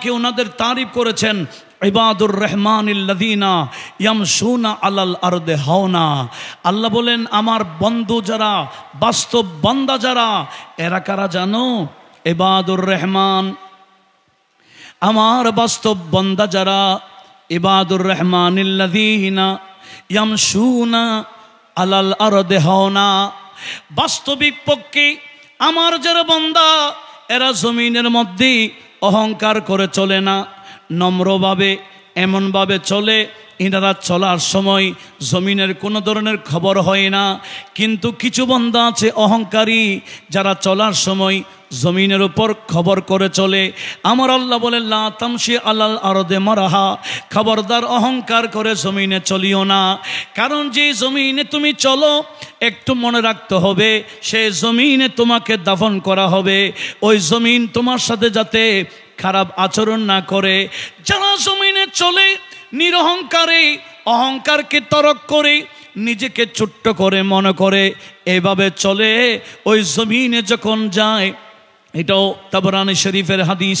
পাকে ওনাদের তারিফ করেছেন, ইবাদুর রহমানিল্লাযীনা ইয়ামশুনা আলাল আরদে হাওনা। আল্লাহ বলেন আমার বন্ধু যারা, বাস্তব বান্দা যারা, এরা কারা জানো? ইবাদুর রহমান, আমার বাস্তব বান্দা যারা, ইবাদুর রহমানিল্লাযীনা ইয়ামশুনা আলাল আরদে হাওনা। বাস্তবিক পক্ষে আমার যারা বান্দা, এরা জমিনের মধ্যে অহংকার করে চলে না, নম্রভাবে এমনভাবে চলে এনারা চলার সময় জমিনের কোনো ধরনের খবর হয় না। কিন্তু কিছু বান্দা আছে অহংকারী, যারা চলার সময় জমিনের উপর খবর করে চলে। আমার আল্লাহ বলেন লা তামশি আলাল আরদে মারহা, খবরদার অহংকার করে জমিনে চলিও না। কারণ যে জমিনে তুমি চলো, একটু মনে রাখতে হবে সেই জমিনে তোমাকে দাফন করা হবে। ওই জমিন তোমার সাথে যাতে খারাপ আচরণ না করে। যারা জমিনে চলে নিরহংকারে, অহংকারকে তরক করে, নিজেকে ছোট্ট করে মনে করে এভাবে চলে, ওই জমিনে যখন যায়, এটাও তাবরানী শরীফের হাদিস,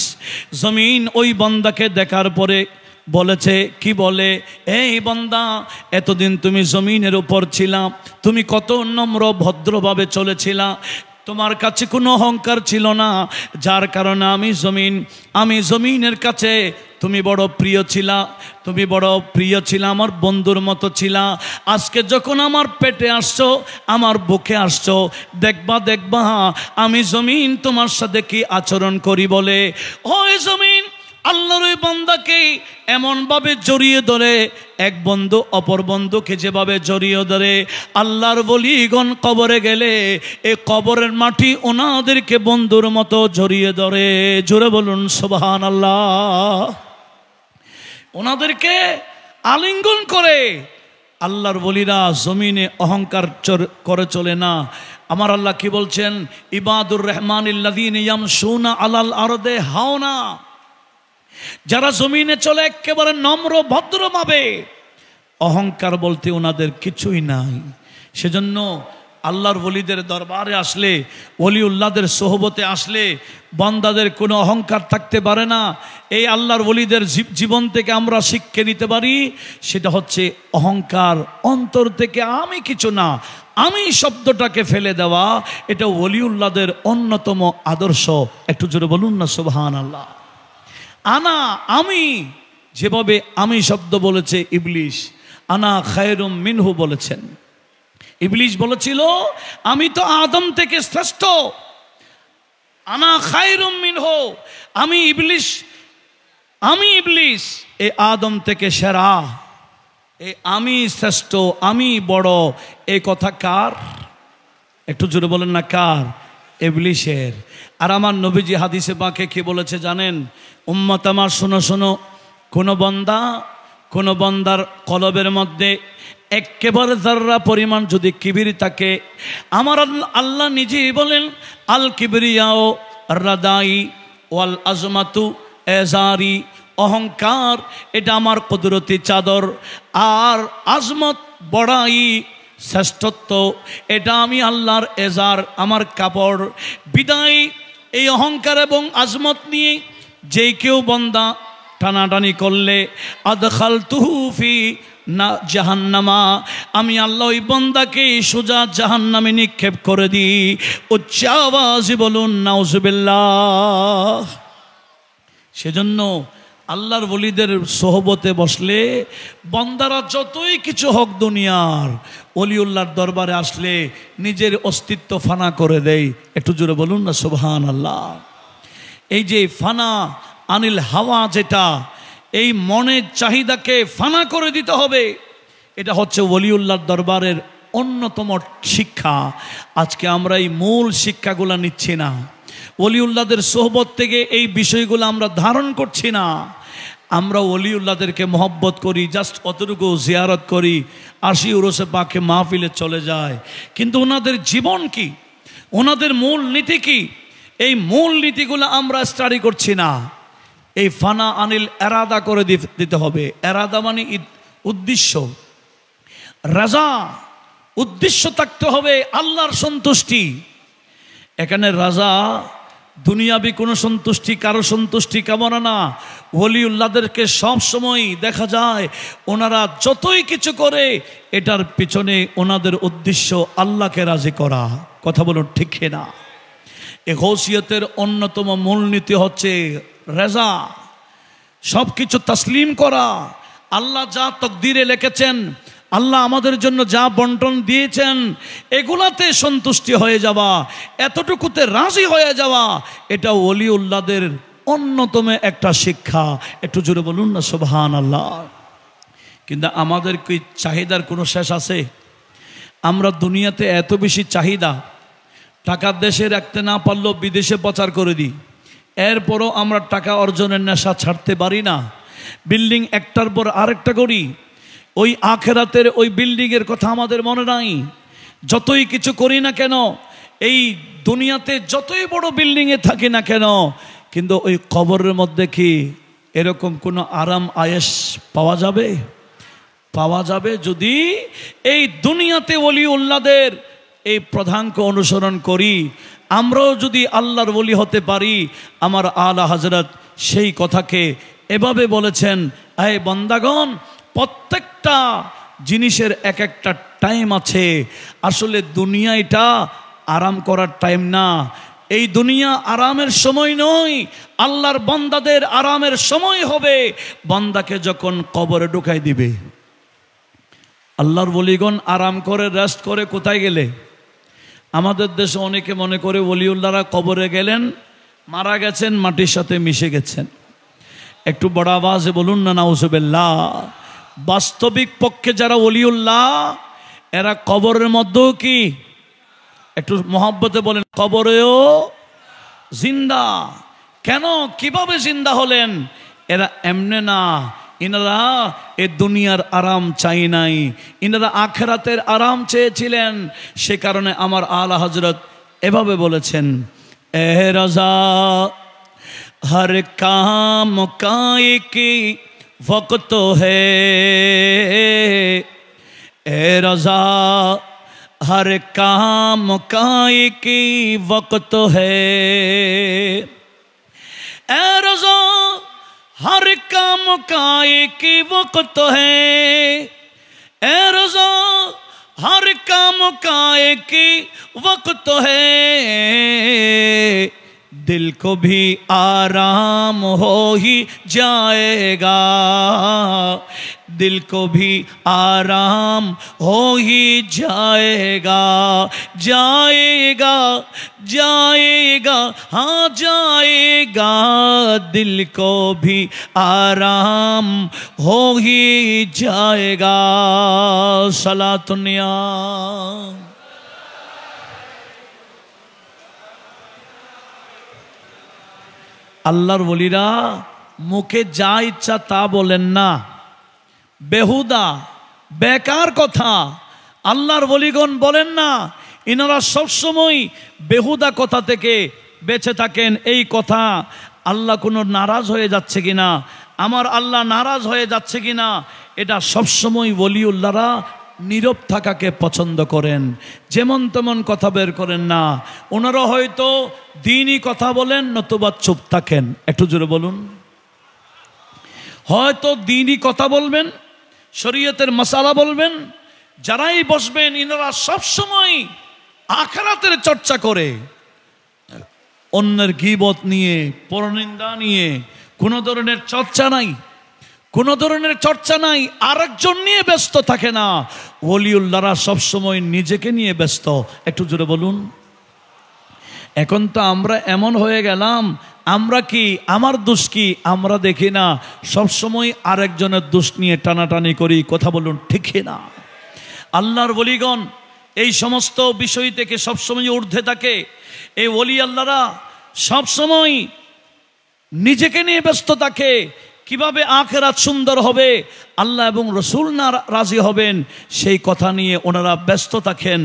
জমিন ওই বান্দাকে দেখার পরে বলেছে, কি বলে, এই বান্দা এতদিন তুমি জমিনের উপর ছিলা, তুমি কত নম্র ভদ্রভাবে চলেছিলা, তোমার কাছে কোনো অহংকার ছিল না, যার কারণে আমি জমিনের কাছে তুমি বড় প্রিয় ছিলা, তুমি বড় প্রিয় ছিলা, আমার বন্ধুর মতো ছিলা। আজকে যখন আমার পেটে আসছো, আমার বুকে আসছো, দেখবা আমি জমিন তোমার সাথে কি আচরণ করি বলে। ওই জমিন আল্লাহর ওই বান্দাকে এমনভাবে জড়িয়ে ধরে, এক বন্ধু অপর বন্ধুকে যেভাবে জড়িয়ে ধরে, আল্লাহর ওলিগণ কবরে গেলে এই কবরের মাটি ওনাদেরকে বন্ধুর মতো জড়িয়ে ধরে। জোরে বলুন সুবহানাল্লাহ। ওনাদেরকে আলিঙ্গন করে। আল্লাহর ওলিরা জমিনে অহংকার করে চলে না। আমার আল্লাহ কি বলছেন? ইবাদুর রহমানিল্লাযীনা ইয়ামশুনা আলাল আরদে হাওনা, যারা জমিনে চলে একেবারে নম্র ভদ্রভাবে, অহংকার বলতে ওনাদের কিছুই নাই। সেজন্য আল্লাহর ওলিদের দরবারে আসলে, ওলিউল্লাহদের সোহবতে আসলে বান্দাদের কোনো অহংকার থাকতে পারে না। এই আল্লাহর ওলিদের জীবন থেকে আমরা শিক্ষা নিতে পারি, সেটা হচ্ছে অহংকার অন্তর থেকে আমি কিছু না, আমি শব্দটাকে ফেলে দেওয়া। এটা ওলিউল্লাহদের অন্যতম আদর্শ। একটু জোরে বলুন না সুবহানাল্লাহ। আনা, আমি, যেভাবে আমি শব্দ বলেছে ইবলিশ, আনা খায়রুম মিনহু বলেছেন। ইবলিশ বলেছিল আমি তো আদম থেকে শ্রেষ্ঠ, আনা খায়রুম মিনহু, আমি ইবলিশ এই আদম থেকে সেরা, আমি শ্রেষ্ঠ, আমি বড়। এই কথা কার? একটু জোরে বলেন না কার? ইবলিশের। আর আমার নবীজি হাদিসে পাকে কি বলেছে জানেন? উম্মত আমার শোনো শোনো, কোন বান্দার কলবের মধ্যে একেবারে যাররা পরিমাণ যদি কিবির থাকে, আমার আল্লাহ নিজেই বলেন আল কিবরিয়াও রাদাই ওয়াল আজমাতু এজারি, অহংকার এটা আমার কুদরতি চাদর, আর আজমত বড়াই শ্রেষ্ঠত্ব এটা আমি আল্লাহর এজার, আমার কাপড়। বিদায় এই অহংকার এবং আজমত নিয়ে যে কেউ বান্দা টানাটানি করলে আদখালতুহু ফি না জাহান্নামা, আমি আল্লাহ ওই বান্দাকে সোজা জাহান্নামে নিক্ষেপ করে দিই। উচ্চ আওয়াজে বলুন নাউজুবিল্লাহ। সেজন্য আল্লাহর ওলিদের সোহবতে বসলে বান্দারা যতই কিছু হোক দুনিয়ার, ওলিউল্লাহর দরবারে আসলে নিজের অস্তিত্ব ফানা করে দেয়। একটু জোরে বলুন না সুবহানাল্লাহ। এই যে ফানা আনিল হাওয়া, যেটা এই মনের চাহিদাকে ফানা করে দিতে হবে, এটা হচ্ছে ওলিউল্লাহর দরবারের অন্যতম শিক্ষা। আজকে আমরা এই মূল শিক্ষাগুলো নিচ্ছি না, ওলিউল্লাহদের সোহবত থেকে এই বিষয়গুলো আমরা ধারণ করছি না। আমরা ওলিউল্লাহদেরকে মহব্বত করি, জাস্ট অতটুকু জিয়ারত করি, আসি উরুসে পাকে মাহফিলে চলে যায়। কিন্তু ওনাদের জীবন কি, ওনাদের মূল নীতি কি, এই মূল নীতিগুলো আমরা স্টাডি করছি না। এই ফানা আনিল এরাদা করে দিতে হবে। এরাদা মানে উদ্দেশ্য, রাজা, উদ্দেশ্য থাকতে হবে আল্লাহর সন্তুষ্টি। এখানে রাজা দুনিয়াবি কোনো সন্তুষ্টি, কারো সন্তুষ্টি কামনা না, ওলিউল্লাহদেরকে সব সময় দেখা যায় ওনারা যতই কিছু করে এটার পিছনে ওনাদের উদ্দেশ্য আল্লাহকে রাজি করা। কথা বলুন ঠিক না? এই গৌসিয়তের অন্যতম মূলনীতি হচ্ছে রেজা, সব কিছু তসলিম করা। আল্লাহ যা তকদিরে লিখেছেন, আল্লাহ আমাদের জন্য যা বন্টন দিয়েছেন, এগুলাতে সন্তুষ্টি হয়ে যাওয়া, এতটুকুতে রাজি হয়ে যাওয়া, এটা ওলিউল্লাহদের অন্যতম একটা শিক্ষা। একটু জোরে বলুন না সুবহানাল্লাহ। কিন্তু আমাদের কি চাহিদার কোনো শেষ আছে? আমরা দুনিয়াতে এত বেশি চাহিদা, টাকা দেশে রাখতে না পারলেও বিদেশে প্রচার করে দিই, এরপরও আমরা টাকা অর্জনের নেশা ছাড়তে পারি না। বিল্ডিং একটার পর আরেকটা করি, ওই আখেরাতের ওই বিল্ডিংয়ের কথা আমাদের মনে নাই। যতই কিছু করি না কেন, এই দুনিয়াতে যতই বড় বিল্ডিংয়ে থাকি না কেন, কিন্তু ওই কবরের মধ্যে কি এরকম কোনো আরাম আয়েশ পাওয়া যাবে? পাওয়া যাবে যদি এই দুনিয়াতে ওলিউল্লাহদের এই প্রধানকে অনুসরণ করি। আমরাও যদি আল্লাহর ওলি হতে পারি, আমার আলা হযরত সেই কথাকে এভাবে বলেছেন, এই বান্দাগণ, প্রত্যেকটা জিনিসের এক একটা টাইম আছে। আসলে দুনিয়া এটা আরাম করার টাইম না, এই দুনিয়া আরামের সময় নয়। আল্লাহর বান্দাদের আরামের সময় হবে বান্দাকে যখন কবরে ঢুকাই দিবে। আল্লাহর ওলিগণ আরাম করে রেস্ট করে কোথায় গেলে? আমাদের দেশে অনেকে মনে করে ওলিউল্লাহরা কবরে গেলেন, মারা গেছেন, মাটির সাথে মিশে গেছেন। একটু বড় আওয়াজে বলুন না নাউজুবিল্লাহ। বাস্তবিক পক্ষে যারা ওলিউল্লাহ, এরা কবরের মধ্যেও কি, একটু মহব্বতে বলেন, কবরেও জিন্দা। কেন, কিভাবে জিন্দা হলেন? এরা এমনে না, ইনারা এ দুনিয়ার আরাম চাই নাই, ইনারা আখেরাতের আরাম চেয়েছিলেন। সে কারণে আমার আলা হযরত এভাবে বলেছেন, এ রাজা हर काम का एक वक्त है, ए रज़ा हर काम का एक वक्त है, ए रज़ा हर काम का एक वक्त है, ए रज़ा हर काम का एक वक्त है, दिल को भी आराम हो ही जाएगा, दिल को भी आराम हो ही जाएगा, जाएगा जाएगा हाँ जाएगा, दिल को भी आराम हो ही जाएगा। सलातुन्या আল্লাহর ওলিরা মুখে যা ইচ্ছা তা বলেন না, বেহুদা বেকার কথা আল্লাহর ওলিগণ বলেন না। ইনারা সবসময় বেহুদা কথা থেকে বেঁচে থাকেন। এই কথা আল্লাহ কোনো নারাজ হয়ে যাচ্ছে কিনা, আমার আল্লাহ নারাজ হয়ে যাচ্ছে কিনা, এটা সবসময় ওলিউল্লাহরা নীরব থাকাকে পছন্দ করেন, যেমন তেমন কথা বের করেন না। ওনারা হয়তো দ্বীনি কথা বলেন, নতুবা চুপ থাকেন। একটু জোরে বলুন। হয়তো দ্বীনি কথা বলবেন, শরীয়তের মাসালা বলবেন, যারাই বসবেন ইনারা সবসময় আখিরাতের চর্চা করে। অন্যের গীবত নিয়ে, পরনিন্দা নিয়ে কোনো ধরনের চর্চা নাই, কোনো ধরনের চর্চা নাই, আরেকজন নিয়ে ব্যস্ত থাকে না। ওলিউল্লাহরা সবসময় নিজেকে নিয়ে ব্যস্ত। একটু জোরে বলুন। এখন তো আমরা এমন হয়ে গেলাম, আমরা কি, আমার দোষ কি আমরা দেখি না, সবসময় আরেকজনের দোষ নিয়ে টানাটানি করি। কথা বলুন ঠিক না? আল্লাহর ওলিগণ এই সমস্ত বিষয় থেকে সবসময় ঊর্ধ্বে থাকে। এই ওলি আল্লাহরা সবসময় নিজেকে নিয়ে ব্যস্ত থাকে। কিভাবে আখিরাত সুন্দর হবে, আল্লাহ এবং রসুল না রাজি হবেন, সেই কথা নিয়ে ওনারা ব্যস্ত থাকেন।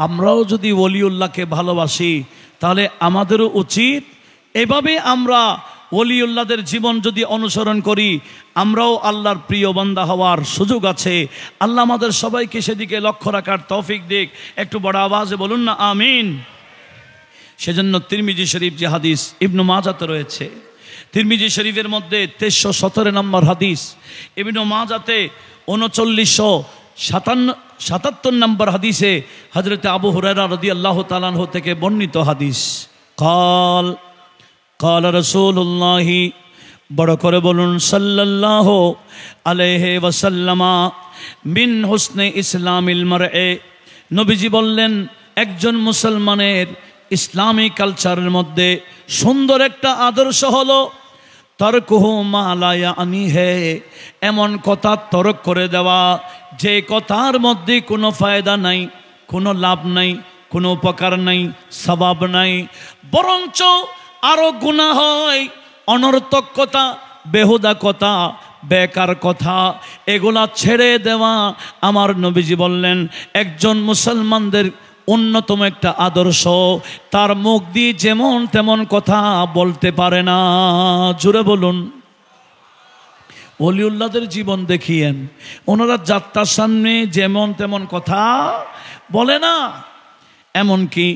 আমরাও যদি ওলিউল্লাহকে ভালোবাসি, তাহলে আমাদেরও উচিত এভাবে আমরা ওলিউল্লাহদের জীবন যদি অনুসরণ করি, আমরাও আল্লাহর প্রিয় বান্দা হওয়ার সুযোগ আছে। আল্লাহ আমাদের সবাইকে সেদিকে লক্ষ্য রাখার তৌফিক দিক। একটু বড় আওয়াজে বলুন না আমিন। সেজন্য তিরমিজি শরীফ যে হাদিস ইবনু মাজাতে রয়েছে, তিরমিজি শরীফের মধ্যে 2317 নম্বর হাদিস, ইবনে মাজাতে 3977 নম্বর হাদিসে হযরত আবু হুরায়রা রাদিয়াল্লাহু তাআলা আনহু থেকে বর্ণিত হাদিস। قال رسول الله, বড় করে বলুন সাল্লাল্লাহু আলাইহি ওয়াসাল্লাম, মিন হুসনে ইসলামিল মারএ, নবীজি বললেন একজন মুসলমানের ইসলামী কালচারের মধ্যে সুন্দর একটা আদর্শ হলো তারকুহু মা লা ইয়ানিহি, এমন কথা তরক করে দেওয়া যে কথার মধ্যে কোনো ফায়দা নাই, কোনো লাভ নাই, কোনো উপকার নাই, সওয়াব নাই, বরঞ্চ আরো গুনাহ হয়। অনর্থক কথা, বেহুদা কথা, বেকার কথা, এগুলা ছেড়ে দেওয়া আমার নবীজি বললেন একজন মুসলমানদের অন্যতম একটা আদর্শ। তার মুখ দিয়ে যেমন তেমন কথা বলতে পারে না। জোরে বলুন। ওলিউল্লাহদের জীবন দেখিয়েন, ওনারা যাত্রার সামনে যেমন তেমন কথা বলে না। এমনকি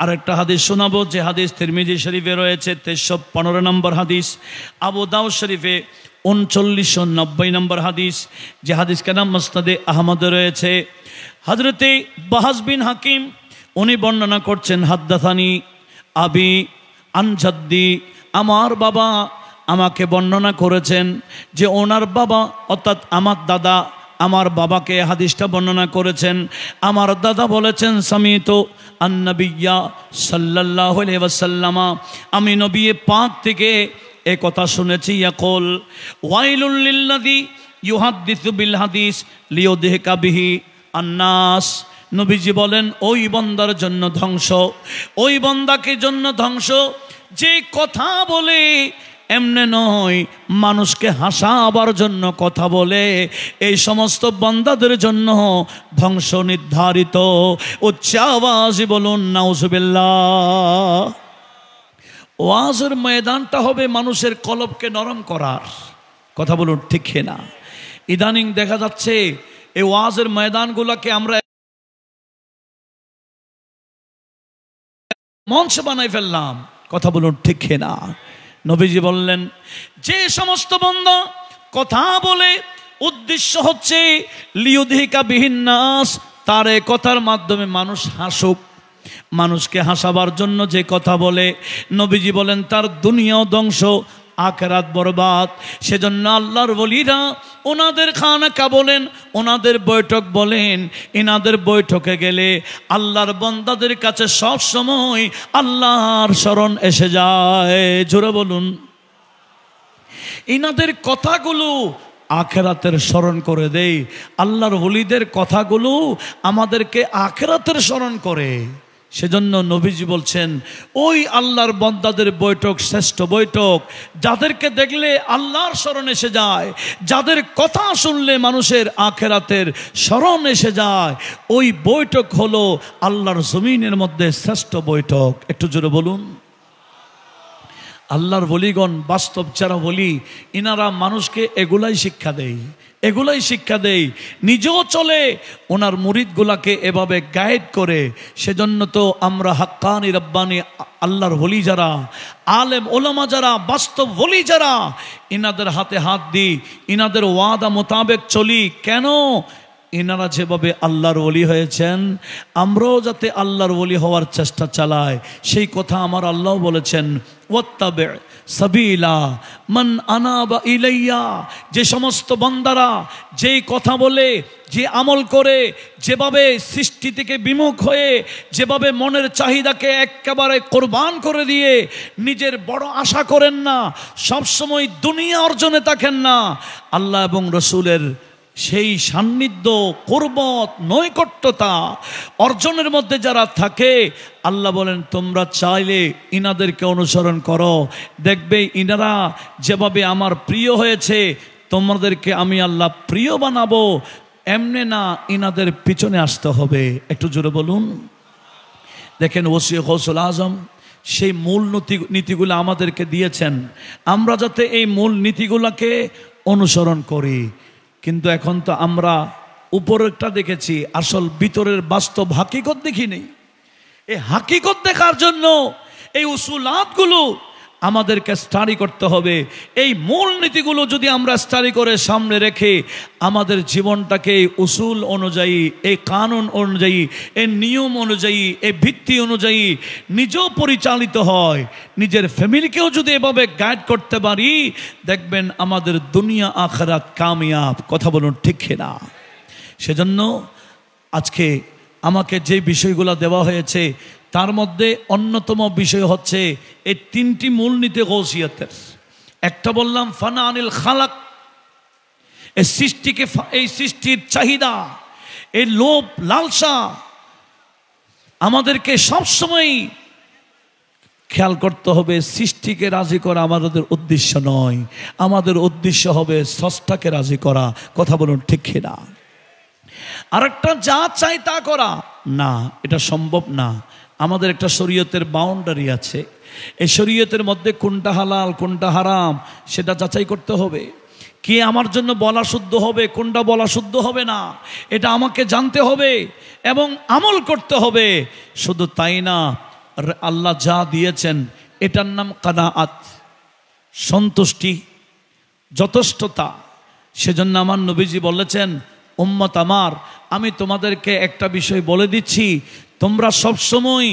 আরেকটা হাদিস শোনাবো, যে হাদিস তিরমিজি শরীফে রয়েছে 1315 নম্বর হাদিস, আবু দাউদ শরীফে 3990 নম্বর হাদিস, যে হাদিসকে নাম মুসনাদে আহমদে রয়েছে। হযরতে বাহাস বিন হাকিম উনি বর্ণনা করছেন, হাদ্দাসানি আবি আন জাদ্দি, আমার বাবা আমাকে বর্ণনা করেছেন যে ওনার বাবা অর্থাৎ আমার দাদা আমার বাবাকে হাদিসটা বর্ণনা করেছেন। আমার দাদা বলেছেন সামিতু আন-নবিয়্যা সাল্লাল্লাহু আলাইহি ওয়াসাল্লাম, আমি নবী পাক থেকে এই কথা শুনেছি, ইয়াকুল ওয়াইলুল লিল্লাযী ইউহাদ্দিসু বিল হাদিস লিয়ুদহিকা বিহি আন-নাস, নবীজি বলেন ওই বান্দার জন্য ধ্বংস, ওই বান্দাকে জন্য ধ্বংস যে কথা বলে এমনে নয়, মানুষকে হাসাবার জন্য কথা বলে। এই সমস্ত বান্দাদের জন্য ধ্বংস নির্ধারিত। উচ্চ আওয়াজে বলুন নাউজুবিল্লাহ। ওয়াজের ময়দানটা হবে মানুষের কলবকে নরম করার। কথা বলুন ঠিক না? ইদানিং দেখা যাচ্ছে এই ওয়াজের ময়দানগুলোকে আমরা মঞ্চ বানাই ফেললাম। কথা বলুন ঠিক না? নবীজি বললেন যে সমস্ত বান্দা কথা বলে উদ্দেশ্য হচ্ছে লিয়ুদহিকা বিহিন নাস, তার এই কথার মাধ্যমে মানুষ হাসুক, মানুষকে হাসাবার জন্য যে কথা বলে, নবীজি বলেন তার দুনিয়াও ধ্বংস, আখিরাত বরবাদ। সেজন্য আল্লাহর ওলিরা ওনাদের খানাকা বলেন, ওনাদের বৈঠক বলেন, এনাদের বৈঠকে গেলে আল্লাহর বান্দাদের কাছে সব সময় আল্লাহর স্মরণ এসে যায়। জোরে বলুন। এনাদের কথাগুলো আখিরাতের স্মরণ করে দেয়। আল্লাহর ওলিদের কথাগুলো আমাদেরকে আখিরাতের স্মরণ করে। সেজন্য নবীজি বলছেন ওই আল্লাহর বান্দাদের বৈঠক শ্রেষ্ঠ বৈঠক, যাদেরকে দেখলে আল্লাহর স্মরণ এসে যায়, যাদের কথা শুনলে মানুষের আখিরাতের স্মরণ এসে যায়, ওই বৈঠক হলো আল্লাহর জমিনের মধ্যে শ্রেষ্ঠ বৈঠক। একটু জোরে বলুন। আল্লাহর ওলিগণ বাস্তব যারা বলি, ইনারা মানুষকে এগুলাই শিক্ষা দেয়, এগুলাই শিক্ষা দেয়, নিজেও চলে, ওনার মুরিদগুলাকে এভাবে গাইড করে। সেজন্য তো আমরা হাক্কানি রব্বানি আল্লাহর ওলি যারা, আলেম ওলামা যারা, বাস্তব ওলি যারা, ইনাদের হাতে হাত দিই, ইনাদের ওয়াদা মোতাবেক চলি। কেন? ইনারা যেভাবে আল্লাহর ওলি হয়েছেন, আমরাও যাতে আল্লাহর ওলি হওয়ার চেষ্টা চালাই, সেই কথা আমার আল্লাহ বলেছেন, ওয়াত্তাবি' সাবিলা মান আনাবা ইলাইয়া। যে সমস্ত বান্দারা যেই কথা বলে, যে আমল করে, যেভাবে সৃষ্টি থেকে বিমুখ হয়ে, যেভাবে মনের চাহিদাকে একেবারে কোরবান করে দিয়ে নিজের বড় আশা করেন না, সবসময় দুনিয়া অর্জনে থাকেন না, আল্লাহ এবং রসুলের সেই সান্নিধ্য, কুরবত, নৈকট্যতা অর্জনের মধ্যে যারা থাকে, আল্লাহ বলেন তোমরা চাইলে ইনাদেরকে অনুসরণ করো, দেখবে ইনারা যেভাবে আমার প্রিয় হয়েছে, তোমাদেরকে আমি আল্লাহ প্রিয় বানাবো। এমনে না, ইনাদের পিছনে আসতে হবে। একটু জোরে বলুন। দেখেন ওসি গৌসুল আজম সেই মূল নীতিগুলো আমাদেরকে দিয়েছেন, আমরা যাতে এই মূল নীতিগুলোকে অনুসরণ করি। কিন্তু এখন তো আমরা উপরেরটা দেখেছি, আসল ভিতরের বাস্তব হাকিকত দেখি নেই। এই হাকিকত দেখার জন্য এই উসুলাতগুলো আমাদেরকে স্টাডি করতে হবে। এই মূল নীতিগুলো যদি আমরা স্টাডি করে সামনে রেখে আমাদের জীবনটাকে উসুল অনুযায়ী, এই কানুন অনুযায়ী, এই নিয়ম অনুযায়ী, এই ভিত্তি অনুযায়ী নিজেও পরিচালিত হয়, নিজের ফ্যামিলিকেও যদি এভাবে গাইড করতে পারি, দেখবেন আমাদের দুনিয়া আখিরাত কামিয়াব। কথা বলুন ঠিক না? সেজন্য আজকে আমাকে যে বিষয়গুলো দেওয়া হয়েছে তার মধ্যে অন্যতম বিষয় হচ্ছে এই তিনটি মূলনীতি গৌসিয়তের। একটা বললাম ফানা আনিল খালাক, এই সৃষ্টিকে, এই সৃষ্টির চাহিদা, এই লোভ লালসা আমাদেরকে সবসময় খেয়াল করতে হবে। সৃষ্টিকে রাজি করা আমাদের উদ্দেশ্য নয়, আমাদের উদ্দেশ্য হবে স্রষ্টাকে রাজি করা। কথা বলুন ঠিক না? আরেকটা যা চাই তা করা না, এটা সম্ভব না। আমাদের একটা শরীয়তের বাউন্ডারি আছে, এই শরীয়তের মধ্যে কোনটা হালাল কোনটা হারাম সেটা যাচাই করতে হবে। কে আমার জন্য বলা শুদ্ধ হবে, কোনটা বলা শুদ্ধ হবে না, এটা আমাকে জানতে হবে এবং আমল করতে হবে। শুধু তাই না, আল্লাহ যা দিয়েছেন এটার নাম কানাআত, সন্তুষ্টি, যথেষ্টতা। সেজন্য আমার নবীজি বলেছেন, উম্মত আমার, আমি তোমাদেরকে একটা বিষয় বলে দিচ্ছি, তোমরা সবসময়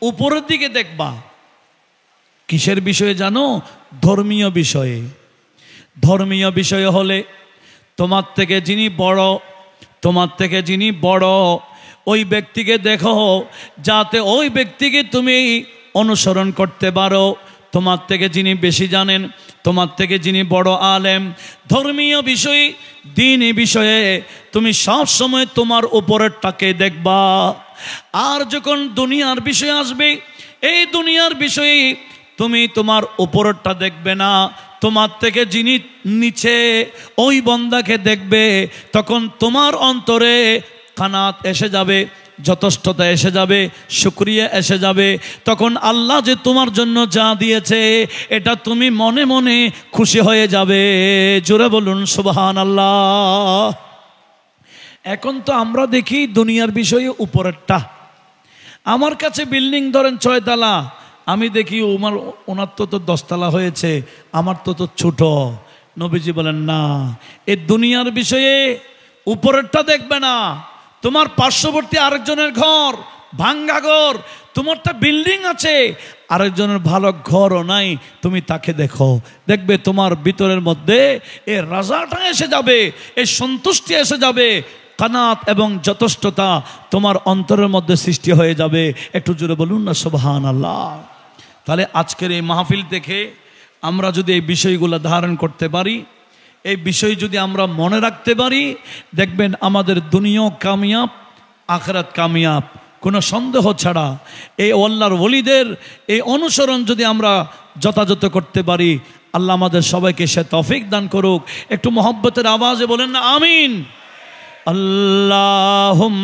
উপরের দিকে দেখবা। কিসের বিষয়ে জানো? ধর্মীয় বিষয়ে। ধর্মীয় বিষয় হলে তোমার থেকে যিনি বড়, তোমার থেকে যিনি বড় ওই ব্যক্তিকে দেখো, যাতে ওই ব্যক্তিকে তুমি অনুসরণ করতে পারো। তোমার থেকে যিনি বেশি জানেন, তোমার থেকে যিনি বড় আলেম, ধর্মীয় বিষয়, দ্বীনি বিষয়ে তুমি সব সময় তোমার উপরেরটাকে দেখবা। আর যখন দুনিয়ার বিষয় আসবে, এই দুনিয়ার বিষয়ে তুমি তোমার উপরেরটা দেখবে না, তোমার থেকে যিনি নিচে ওই বন্দাকে দেখবে। তখন তোমার অন্তরে কানাত এসে যাবে, যথেষ্টতা এসে যাবে, শুকরিয়া এসে যাবে। তখন আল্লাহ যে তোমার জন্য যা দিয়েছে এটা তুমি মনে মনে খুশি হয়ে যাবে। জোরে বলুন সুবহানাল্লাহ। এখন তো আমরা দেখি দুনিয়ার বিষয়ে উপরেরটা। আমার কাছে বিল্ডিং ধরেন 6 তলা, আমি দেখি ওনার তো 10 তলা হয়েছে, আমার তো ছোট। নবীজি বলেন না, এই দুনিয়ার বিষয়ে উপরেরটা দেখবে না। তোমার পার্শ্ববর্তী আরেকজনের ঘর, ভাঙ্গা ঘর, তোমারটা বিল্ডিং আছে, আরেকজনের ভালো ঘরও নাই, তুমি তাকে দেখো, দেখবে তোমার ভিতরের মধ্যে এই রাজাটা এসে যাবে, এই সন্তুষ্টি এসে যাবে, কানাত এবং যথেষ্টতা তোমার অন্তরের মধ্যে সৃষ্টি হয়ে যাবে। একটু জোরে বলুন না সুবহানাল্লাহ। তাহলে আজকের এই মাহফিল থেকে আমরা যদি এই বিষয়গুলো ধারণ করতে পারি, এই বিষয় যদি আমরা মনে রাখতে পারি, দেখবেন আমাদের দুনিয়াও কামিয়াব, আখিরাত কামিয়াব, কোনো সন্দেহ ছাড়া। এই আল্লাহর ওলিদের এই অনুসরণ যদি আমরা যথাযথ করতে পারি, আল্লাহ আমাদের সবাইকে সে তৌফিক দান করুক। একটু মহব্বতের আওয়াজে বলেন না আমিন। আল্লাহুম্মা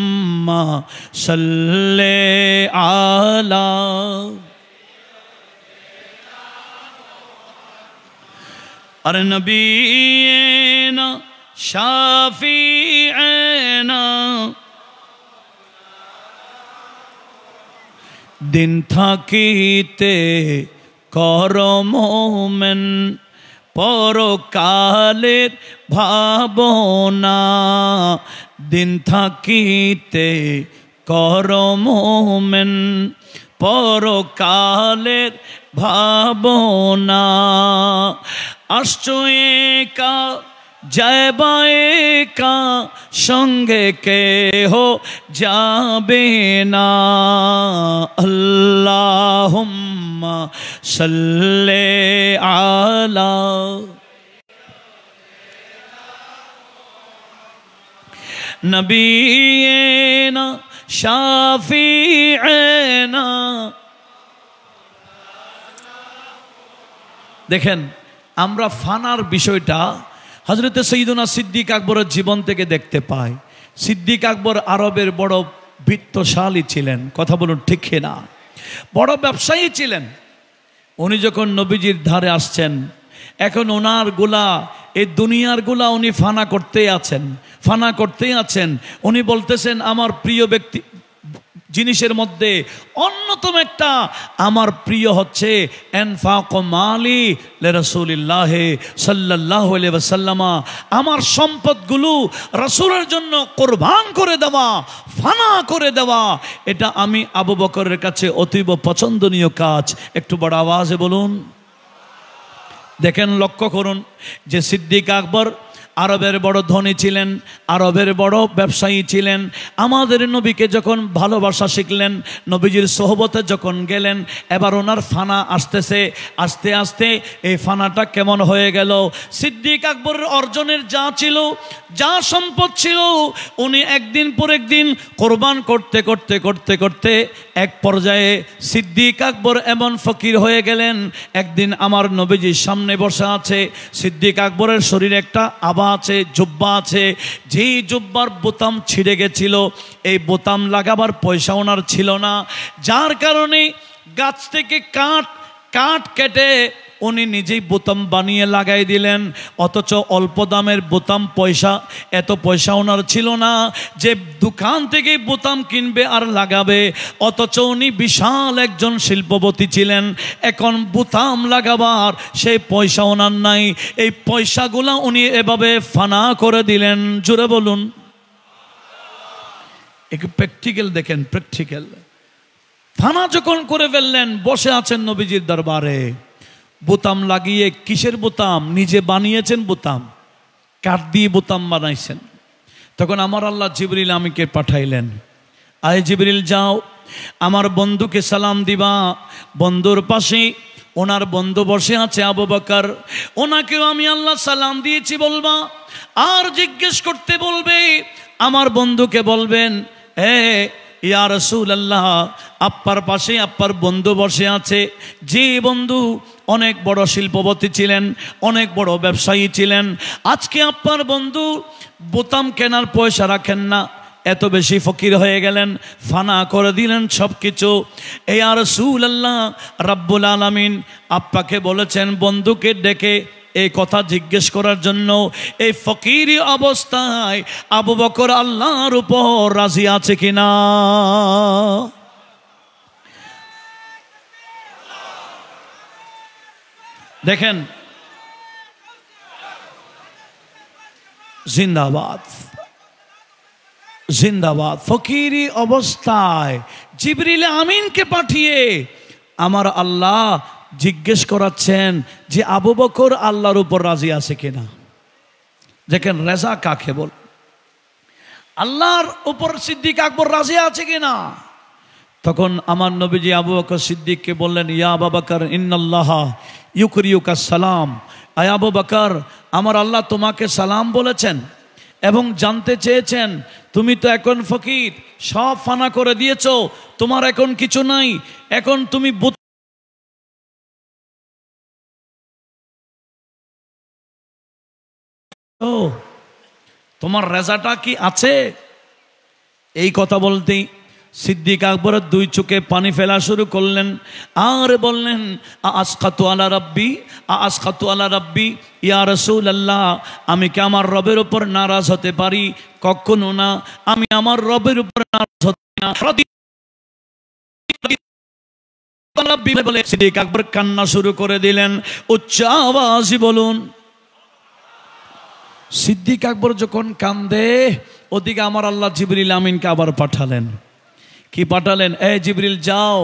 সাল্লি আলা আর নবীনা শাফিঈনা দিন থাকিতে কর মোমেন পরকালের ভাবনা। দিন থাকিতে কর মোমেন পরকালের ভাবনা। আসছো একা যাইবা একা, সঙ্গে কেহ যাবে না। আল্লাহুম্মা সাল্লি আলা নবিয়িনা শাফিঈনা। দেখেন, আমরা ফানার বিষয়টা হযরতে সৈয়দনা সিদ্দিক আকবরের জীবন থেকে দেখতে পাই। সিদ্দিক আকবর আরবের বড় বিত্তশালী ছিলেন। কথা বলুন ঠিক না? বড় ব্যবসায়ী ছিলেন। উনি যখন নবীজির ধারে আসছেন, এখন ওনার গুলা, এই দুনিয়ার গুলা উনি ফানা করতেই আছেন, ফানা করতেই আছেন। উনি বলতেছেন, আমার প্রিয় ব্যক্তি জিনিসের মধ্যে অন্যতম একটা আমার প্রিয় হচ্ছে ইনফাক মালি লিরাসূলিল্লাহ সাল্লাল্লাহু আলাইহি ওয়াসাল্লাম, আমার সম্পদগুলো রাসূলের জন্য কুরবান করে দেওয়া, ফানা করে দেওয়া, এটা আমি আবু বকরের কাছে অতীব পছন্দনীয় কাজ। একটু বড় আওয়াজে বলুন। দেখেন, লক্ষ্য করুন যে সিদ্দিক আকবর আরবের বড় ধনী ছিলেন, আরবের বড় ব্যবসায়ী ছিলেন। আমাদের নবীকে যখন ভালোবাসা শিখলেন, নবীজির সোহবতে যখন গেলেন, এবার ওনার ফানা আসতেছে। আস্তে আস্তে এই ফানাটা কেমন হয়ে গেল, সিদ্দিক আকবরের অর্জনের যা ছিল, যা সম্পদ ছিল, উনি একদিন পর একদিন কোরবান করতে করতে করতে করতে এক পর্যায়ে সিদ্দিক আকবর এমন ফকির হয়ে গেলেন। একদিন আমার নবীজির সামনে বসে আছে, সিদ্দিক আকবরের শরীরে একটা আবা আছে, জুব্বা আছে, যেই জুব্বার বোতাম ছিঁড়ে গেছিল, এই বোতাম লাগাবার পয়সা ওনার ছিল না, যার কারণে গাছ থেকে কাঠ কেটে উনি নিজেই বোতাম বানিয়ে লাগাই দিলেন। অথচ অল্প দামের বোতাম, এত পয়সা ওনার ছিল না যে দোকান থেকে বোতাম কিনবে আর লাগাবে। অথচ উনি বিশাল একজন শিল্পপতি ছিলেন, এখন বোতাম লাগাবার সেই পয়সা ওনার নাই। এই পয়সাগুলা উনি এভাবে ফানা করে দিলেন। জোরে বলুন। একটু প্র্যাকটিক্যাল দেখেন, প্র্যাকটিক্যাল। ফানা যখন করে ফেললেন, বসে আছেন নবীজির দরবারে, বোতাম লাগিয়ে, কিসের বোতাম? নিজে বানিয়েছেন বোতাম, কাঠ দিয়ে বোতাম বানাইছেন। তখন আমার আল্লাহ জিবরিল আমিনকে পাঠাইলেন, আয় জিবরিল যাও, আমার বন্ধুকে সালাম দিবা। বন্ধুর পাশে ওনার বন্ধু বসে আছে আবু বকর, ওনাকেও আমি আল্লাহ সালাম দিয়েছি বলবা। আর জিজ্ঞেস করতে বলবে, আমার বন্ধুকে বলবেন, ইয়া রাসূলুল্লাহ, আপ্পার পাশে আপ্পার বন্ধু বসে আছে, যে বন্ধু অনেক বড় শিল্পপতি ছিলেন, অনেক বড় ব্যবসায়ী ছিলেন, আজকে আপ্পার বন্ধু বোতাম কেনার পয়সা রাখেন না, এত বেশি ফকির হয়ে গেলেন, ফানা করে দিলেন সব কিছু। ইয়া রাসূলুল্লাহ, রাব্বুল আলামিন আপ্পাকে বলেছেন বন্ধুকে ডেকে এই কথা জিজ্ঞেস করার জন্য, এই ফকির অবস্থায় আবু বকর আল্লাহর উপর রাজি আছে কিনা। দেখেন, জিন্দাবাদ জিন্দাবাদ। ফকিরি অবস্থায় জিবরিল আমিনকে পাঠিয়ে আমার আল্লাহ জিজ্ঞেস করাচ্ছেন যে আবু বকর আল্লাহর উপর রাজি আছে কিনা। দেখেন রেজা কাকে বল, আল্লাহর উপর সিদ্দিক আকবর রাজি আছে কিনা। তখন আমার নবীজি আবু বকর সিদ্দিককে বললেন, ইয়া আবু বকর ইন্নাল্লাহ ইউকরিউকা সালাম। আয় আবু বকর, আমার আল্লাহ তোমাকে সালাম বলেছেন এবং জানতে চেয়েছেন, তুমি তো এখন ফকির, সব ফানা করে দিয়েছো, তোমার এখন কিছু নাই, এখন তুমি তোমার রেজাটা কি আছে। এই কথা বলতেই সিদ্দিক আকবরের দুই চোখে পানি ফেলা শুরু করলেন আর বললেন, আসখাতু আলা রাব্বি, আসখাতু আলা রাব্বি, ইয়া রাসূলুল্লাহ, আমি কি আমার রবের উপর নারাজ হতে পারি? কখনো না, আমি আমার রবের উপর নারাজ হতে না। বলে সিদ্দিক আকবর কান্না শুরু করে দিলেন। উচ্চ আওয়াজে বলুন। সিদ্দিক আকবর যখন কান্দে, ওদিকে আমার আল্লাহ জিবরিল আমিনকে আবার পাঠালেন। কি পাঠালেন? জিবরিল যাও,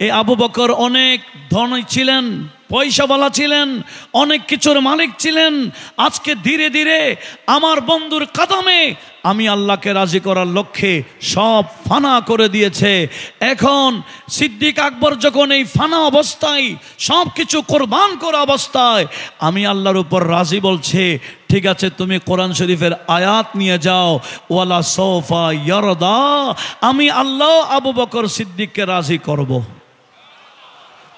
এই আবু বকর অনেক ধনী ছিলেন, পয়সাওয়ালা ছিলেন, অনেক কিছুর মালিক ছিলেন, আজকে ধীরে ধীরে আমার বন্ধুর কদমে আমি আল্লাহকে রাজি করার লক্ষ্যে সব ফানা করে দিয়েছে। এখন সিদ্দিক আকবর যখন এই ফানা অবস্থায়, সব কিছু কোরবান করা অবস্থায় আমি আল্লাহর উপর রাজি বলছে, ঠিক আছে তুমি কোরআন শরীফের আয়াত নিয়ে যাও, ওয়ালা সৌফা ইয়ারদা, আমি আল্লাহ আবু বকর সিদ্দিককে রাজি করব।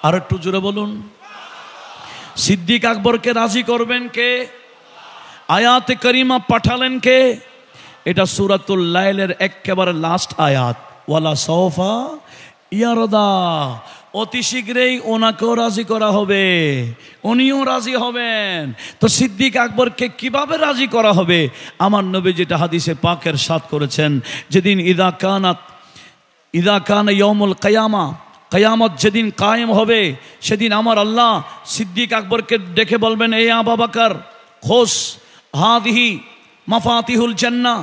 আর একটু জোরে বলুন। সিদ্দিক আকবরকে রাজি করবেন কে? আয়াতে করিমা পাঠালেন কে? এটা সূরাতুল লাইলের একেবারে লাস্ট আয়াত, ওয়ালা সৌফা ইয়ারদা। অতি শীঘ্রই ওনাকেও রাজি করা হবে, উনিও রাজি হবেন। তো সিদ্দিক আকবরকে কিভাবে রাজি করা হবে? আমার নবী যেটা হাদিসে পাকের সাথ করেছেন, যেদিন ইদা কানাত ইদা কানা ইয়াউমুল কিয়ামা, কিয়ামত যেদিন কায়েম হবে সেদিন আমার আল্লাহ সিদ্দিক আকবরকে ডেকে বলবেন, এ আবু বকর খোস হাদিহি মাফাতিহুল জান্নাহ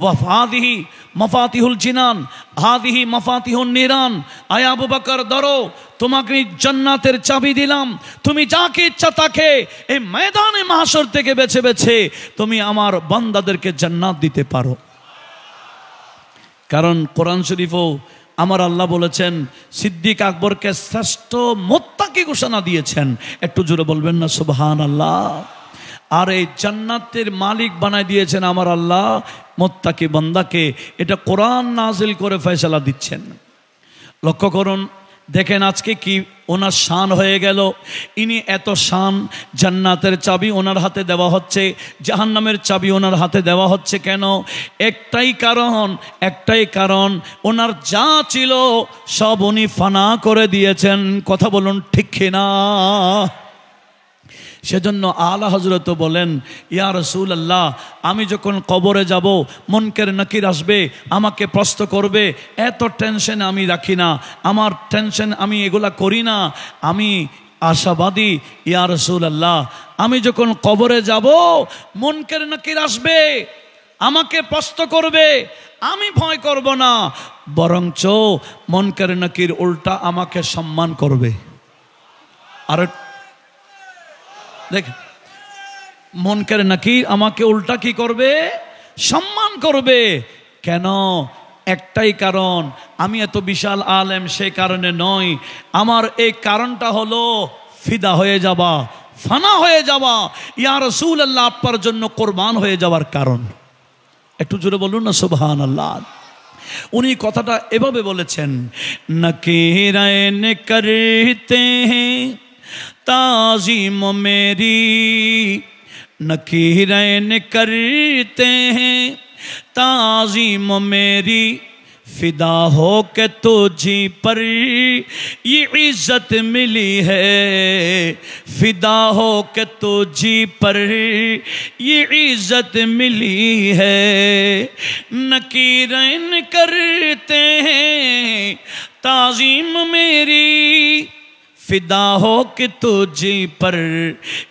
ওয়া হাদিহি মাফাতিহুল জিনান হাদিহি মাফাতিহুন নিরান। আয় আবু বকর ধরো, তোমাকে জান্নাতের চাবি দিলাম, তুমি যাকে ইচ্ছা তাকে এই ময়দানে মাহশর থেকে বেছে বেছে তুমি আমার বান্দাদেরকে জান্নাত দিতে পারো। কারণ কোরআন শরীফও আমার আল্লাহ বলেছেন সিদ্দিক আকবরকে শ্রেষ্ঠ মুত্তাকি ঘোষণা দিয়েছেন। একটু জোরে বলবেন না সুবহানাল্লাহ। আর এই জান্নাতের মালিক বানায় দিয়েছেন আমার আল্লাহ মুত্তাকি বান্দাকে। এটা কোরআন নাজিল করে ফয়সালা দিচ্ছেন। লক্ষ্য করুন, দেখেন আজকে কি ওনার শান হয়ে গেল। ইনি এত শান, জান্নাতের চাবি ওনার হাতে দেওয়া হচ্ছে, জাহান্নামের চাবি ওনার হাতে দেওয়া হচ্ছে। কেন? একটাই কারণ ওনার যা ছিল সব উনি ফানা করে দিয়েছেন। কথা বলুন ঠিক কিনা? সেজন্য আলা হযরত বলেন, ইয়া রাসূলুল্লাহ, আমি যখন কবরে যাব মুনকার নাকির আসবে, আমাকে প্রশ্ন করবে, এত টেনশন আমি রাখি না, আমার টেনশন আমি এগুলা করি না, আমি আশাবাদী ইয়া রাসূলুল্লাহ। আমি যখন কবরে যাব মুনকার নাকির আসবে, আমাকে প্রশ্ন করবে, আমি ভয় করব না, বরঞ্চ মুনকার নাকির উল্টা আমাকে সম্মান করবে। আর দেখ, মুনকার নাকির আমাকে উল্টা কি করবে? সম্মান করবে। কেন? একটাই কারণ, আমি এত বিশাল আলেম সেই কারণে নয়, আমার এই কারণটা হলো ফিদা হয়ে যাওয়া, ফানা হয়ে যাওয়া, ইয়া রাসূলুল্লাহ আপনার জন্য কোরবান হয়ে যাওয়ার কারণ। একটু জোরে বলুন না সুবহানাল্লাহ। উনি কথাটা এভাবে বলেছেন, নকিরান করতে হ্যাঁ ताज़ीम मेरी, नकीरैन करते हैं ताज़ीम मेरी, फिदा हो के तुझी पर ये इज्जत मिली है, फिदा हो के तुझी पर ये इज्जत मिली है, नकीरैन करते हैं ताज़ीम मेरी, फिदा हो कि तुझी पर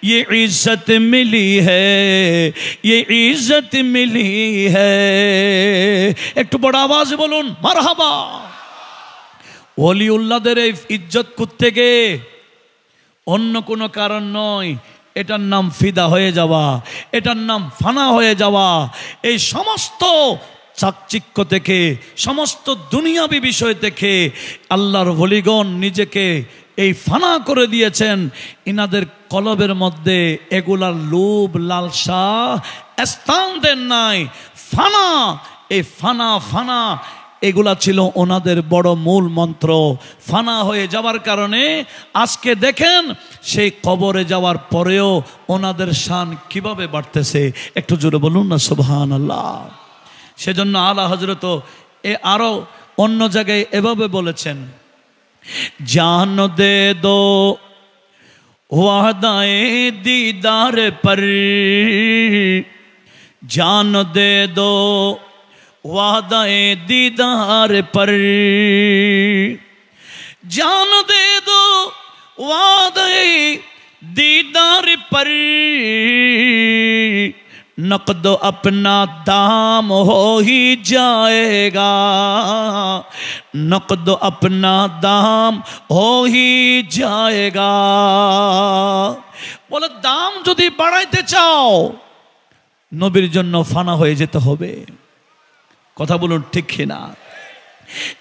ये इज्जत मिली है, ये इज्जत मिली है। एक बड़ा आवाज बोलून मरहबा। ওলিউল্লাহদের এই ইজ্জত কোত্থেকে? অন্য কোনো কারণ নয়, এটার নাম ফিদা হয়ে যাওয়া, এটার নাম ফানা হয়ে যাওয়া। এই সমস্ত চাকচিক্য থেকে, সমস্ত দুনিয়াবি বিষয় থেকে আল্লাহর ওলিগণ নিজেকে এই ফানা করে দিয়েছেন। ইনাদের কলবের মধ্যে এগুলার লোভ লালসা স্থান দেন নাই। ফানা, এই ফানা এগুলা ছিল ওনাদের বড় মূল মন্ত্র। ফানা হয়ে যাওয়ার কারণে আজকে দেখেন সেই কবরে যাওয়ার পরেও ওনাদের শান কিভাবে বাড়তেছে। একটু জোরে বলুন না সুবহানাল্লাহ। সেজন্য আলা হযরত আরো অন্য জায়গায় এভাবে বলেছেন, जान दे दो वादाए दीदार पर, जान दे दो वादाए दीदार पर, जान दे दो वादाए दीदार पर, नकद अपना दाम हो ही जाएगा, नकद अपना दाम हो ही जाएगा। বলে দাম যদি বাড়াইতে চাও নবীর জন্য ফানা হয়ে যেতে হবে। কথা বলুন ঠিক কিনা?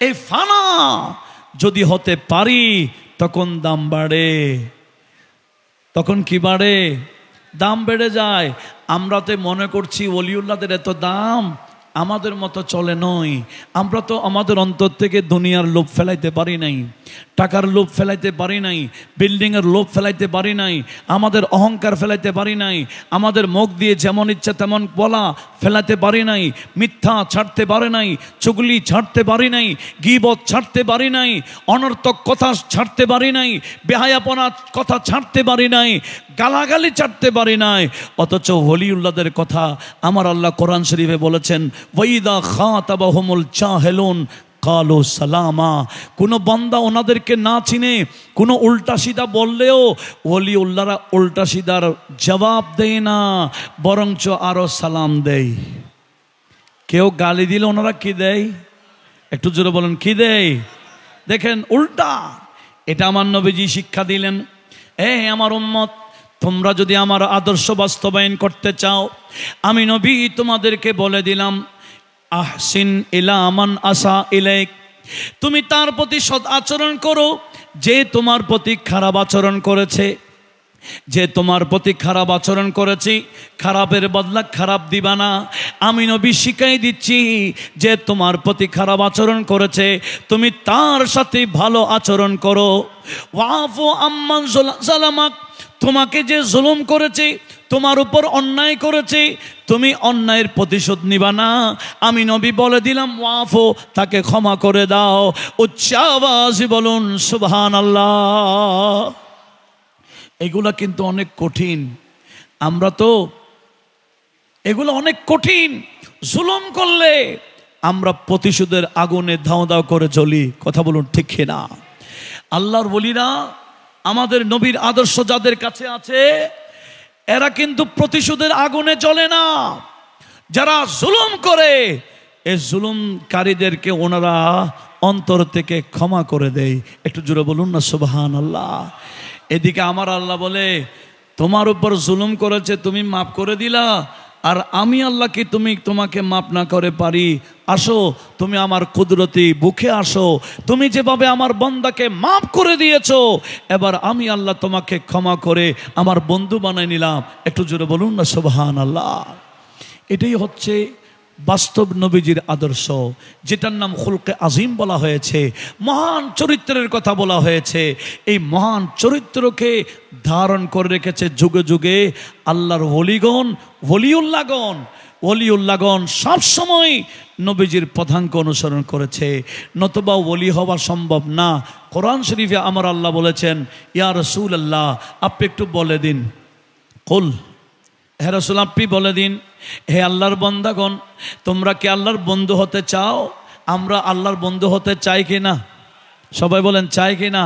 এই ফানা যদি হতে পারি তখন দাম বাড়ে। তখন কি বাড়ে? দাম বেড়ে যায়। আমরা তো মনে করছি ওলিউল্লাহদের এত দাম, আমাদের মতো চলে নয়। আমরা তো আমাদের অন্তর থেকে দুনিয়ার লোভ ফেলাইতে পারি নাই, টাকার লোভ ফেলাইতে পারি নাই, বিল্ডিংয়ের লোভ ফেলাইতে পারি নাই, আমাদের অহংকার ফেলাইতে পারি নাই, আমাদের মুখ দিয়ে যেমন ইচ্ছা তেমন বলা ফেলাতে পারি নাই, মিথ্যা ছাড়তে পারি নাই, চুগলি ছাড়তে পারি নাই, গীবত ছাড়তে পারি নাই, অনর্থক কথা ছাড়তে পারি নাই, বেহায়াপনা কথা ছাড়তে পারি নাই, গালাগালি ছাড়তে পারি নাই। অথচ ওলিউল্লাহদের কথা আমার আল্লাহ কোরআন শরীফে বলেছেন, ওয়াইদা খাতাবাহুমুল জাহিলুন কালু সালামা। কোনো বান্দা ওনাদেরকে না চিনে কোনো উল্টা সিধা বললেও ওলিউল্লাহরা উল্টা সিধার জবাব দেয় না, বরঞ্চ আরো সালাম দেয়। কেউ গালি দিলে ওনারা কি দেয়? একটু জোরে বলেন, কি দেয়? দেখেন উল্টা। এটা আমার নবীজি শিক্ষা দিলেন। আমার উম্মত, তোমরা যদি আমার আদর্শ বাস্তবায়ন করতে চাও, আমি নবী তোমাদেরকে বলে দিলাম, আহসিন ইলা মান আসা ইলাইক, তুমি তার প্রতি সৎ আচরণ করো যে তোমার প্রতি খারাপ আচরণ করেছে। যে তোমার প্রতি খারাপ আচরণ করেছি, খারাপের বদলা খারাপ দিবা না। আমি নবী শিখাই দিচ্ছি, যে তোমার প্রতি খারাপ আচরণ করেছে তুমি তার সাথে ভালো আচরণ করো। ওয়াফু আম্মান যালামাক, তোমাকে যে জুলুম করেছে, তোমার উপর অন্যায় করেছে, তুমি অন্যায়ের প্রতিশোধ নিবা না। আমি নবী বলে দিলাম, ওয়াফু, তাকে ক্ষমা করে দাও। উচ্চ আওয়াজে বলুন সুবহানাল্লাহ। এগুলা কিন্তু অনেক কঠিন। আমরা তো এগুলো অনেক কঠিন। জুলুম করলে আমরা প্রতিশোধের আগুনে ধাও ধাও করে জ্বলি। কথা বলুন ঠিক কিনা? আল্লাহর ওলিরা, আমাদের নবীর আদর্শ যাদের কাছে আছে, এরা কিন্তু প্রতিশোধের আগুনে জ্বলে না। যারা জুলুম করে, এই জুলুমকারীদেরকে ওনারা অন্তর থেকে ক্ষমা করে দেয়। একটু জোরে বলুন না সুবহানাল্লাহ। এদিকে আমার আল্লাহ বলে, তোমার উপর জুলুম করেছে, তুমি মাফ করে দিলা, আর আমি আল্লাহ কি তোমাকে মাফ না করে পারি? আসো, তুমি আমার কুদরতি বুকে আসো। তুমি যেভাবে আমার বান্দাকে মাফ করে দিয়েছো, এবার আমি আল্লাহ তোমাকে ক্ষমা করে আমার বন্ধু বানাই নিলাম। একটু জোরে বলুন না সুবহানাল্লাহ। এটাই হচ্ছে বাস্তব নবীজির আদর্শ, যেটার নাম খুলকে আজিম বলা হয়েছে। মহান চরিত্রের কথা বলা হয়েছে। এই মহান চরিত্রকে ধারণ করে রেখেছে যুগে যুগে আল্লাহর ওলিগণ, ওলিউল্লাহগণ সবসময় নবীজির পথাঙ্ক অনুসরণ করেছে, নতুবা ওলি হওয়া সম্ভব না। কোরআন শরীফে আমার আল্লাহ বলেছেন, ইয়া রাসূলুল্লাহ, আপনি একটু বলে দিন। কুল, হে রাসূল, আপনি বলে দিন, হে আল্লাহর বান্দাগণ, তোমরা কি আল্লাহর বন্ধু হতে চাও? আমরা আল্লাহর বন্ধু হতে চাই কি না? সবাই বলেন, চাই কি না?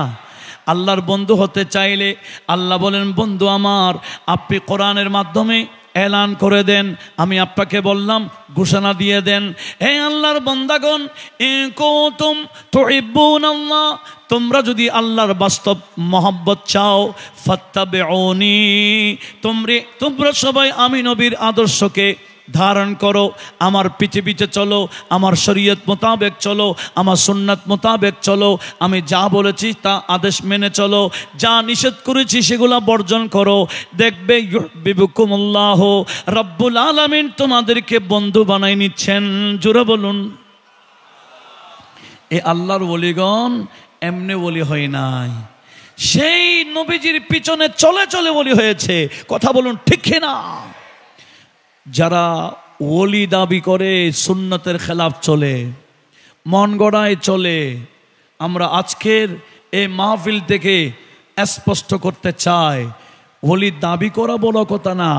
আল্লাহর বন্ধু হতে চাইলে আল্লাহ বলেন, বন্ধু আমার, আপনি কোরআনের মাধ্যমে এলান করে দেন। আমি আপনাকে বললাম, ঘোষণা দিয়ে দেন, হে আল্লাহর বান্দাগণ, ইন কুনতুম তুহিব্বুনাল্লাহ, তোমরা যদি আল্লাহর বাস্তব মহব্বত চাও, ফাত্তাবিউনি, তোমরা সবাই আমি নবীর আদর্শকে ধারণ করো, আমার পিছে পিছে চলো, আমার শরীয়ত মোতাবেক চলো, আমার সুন্নাত মোতাবেক চলো, আমি যা বলেছি তা আদেশ মেনে চলো, যা নিষেধ করেছি সেগুলো বর্জন করো। দেখবে ইউহিব্বুকুমুল্লাহ, রব্বুল আলামিন তোমাদেরকে বন্ধু বানাই নিচ্ছেন। জোরে বলুন। এই আল্লাহর ওলিগণ এমনি ওলি হয় নাই, সেই নবীজির পিছনে চলে চলে ওলি হয়েছে। কথা বলুন ঠিক কিনা? যারা ওলি দাবি করে সুন্নতের খেলাফ চলে, মন গড়ায় চলে, আমরা আজকের এই মাহফিল থেকে স্পষ্ট করতে চাই, ওলি দাবি করা বড় কথা না,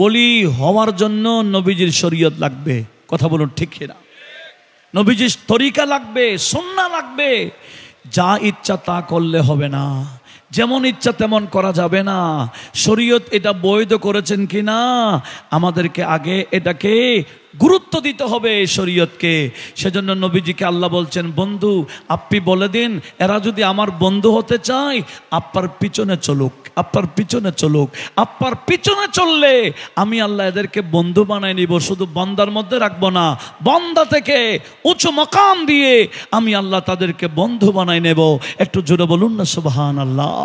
ওলি হওয়ার জন্য নবীজির শরীয়ত লাগবে। কথা বলুন ঠিক কিনা? নবীজির তরিকা লাগবে, সুন্নাহ লাগবে। যা ইচ্ছা তা করলে হবে না, যেমন ইচ্ছা তেমন করা যাবে না। শরীয়ত এটা বৈধ করেছেন কিনা আমাদেরকে আগে এটাকে গুরুত্ব দিতে হবে শরীয়তকে। সেজন্য নবীজিকে আল্লাহ বলছেন, বন্ধু আপনি বলে দিন, এরা যদি আমার বন্ধু হতে চায় আপনার পিছনে চলুক, আপনার পিছনে চলুক। আপনার পিছনে চললে আমি আল্লাহ এদেরকে বন্ধু বানাই নিব। শুধু বান্দার মধ্যে রাখবো না, বান্দা থেকে উঁচু মাকাম দিয়ে আমি আল্লাহ তাদেরকে বন্ধু বানাই নেব। একটু জোরে বলুন না সুবহানাল্লাহ।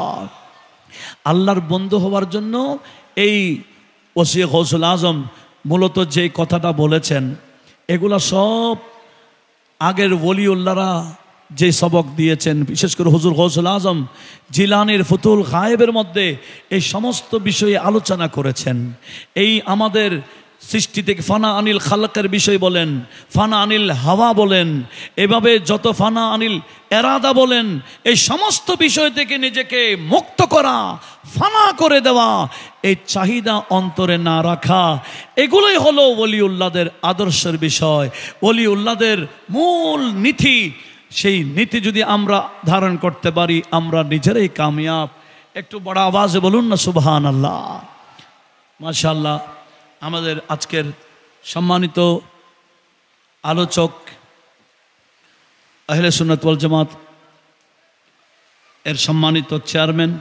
আল্লাহর বন্ধু হওয়ার জন্য এই ওসি গৌসুল আজম মূলত যে কথাটা বলেছেন, এগুলা সব আগের ওলিউল্লাহরা যে সবক দিয়েছেন, বিশেষ করে হুজুর গৌসুল আজম জিলানির ফুতুল গায়েবের মধ্যে এই সমস্ত বিষয়ে আলোচনা করেছেন। এই আমাদের সৃষ্টি থেকে ফানা আনিল খালকের বিষয় বলেন, ফানা আনিল হাওয়া বলেন, এভাবে যত ফানা আনিল এরাদা বলেন, এই সমস্ত বিষয় থেকে নিজেকে মুক্ত করা, ফানা করে দেওয়া, এই চাহিদা অন্তরে না রাখা, এগুলোই হলো ওলিউল্লাহদের আদর্শের বিষয়, ওলিউল্লাহদের মূল নীতি। সেই নীতি যদি আমরা ধারণ করতে পারি আমরা নিজেরাই কামিয়াব। একটু বড় আওয়াজে বলুন না সুবহানাল্লাহ। মাশাআল্লাহ। আমাদের আজকের সম্মানিত আলোচক আহলে সুন্নাত ওয়াল জামাত এর সম্মানিত চেয়ারম্যান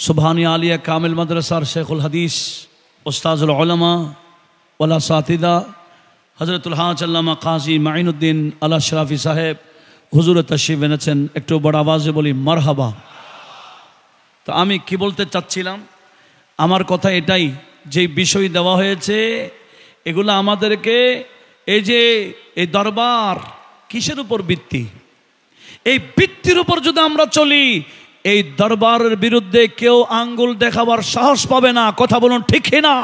সুবহানিয়া আলিয়া কামিল মাদ্রাসার শেখুল হাদিস উস্তাজুল উলামা ওয়াল আসাতিদা হযরতুল হাজ আল্লামা কাজী মাইনুদ্দিন আল আশরাফি সাহেব হুজুর তাশরিফ এনেছেন। একটু বড় আওয়াজে বলি মারহাবা। তো আমি কি বলতে চাচ্ছিলাম, আমার কথা এটাই, যে বিষয় দেওয়া হয়েছে এগুলো আমাদেরকে, এই যে এই দরবার কিসের উপর ভিত্তি, এই ভিত্তির উপর যদি আমরা চলি এই দরবারের বিরুদ্ধে কেউ আঙ্গুল দেখাবার সাহস পাবে না। কথা বলুন ঠিক না?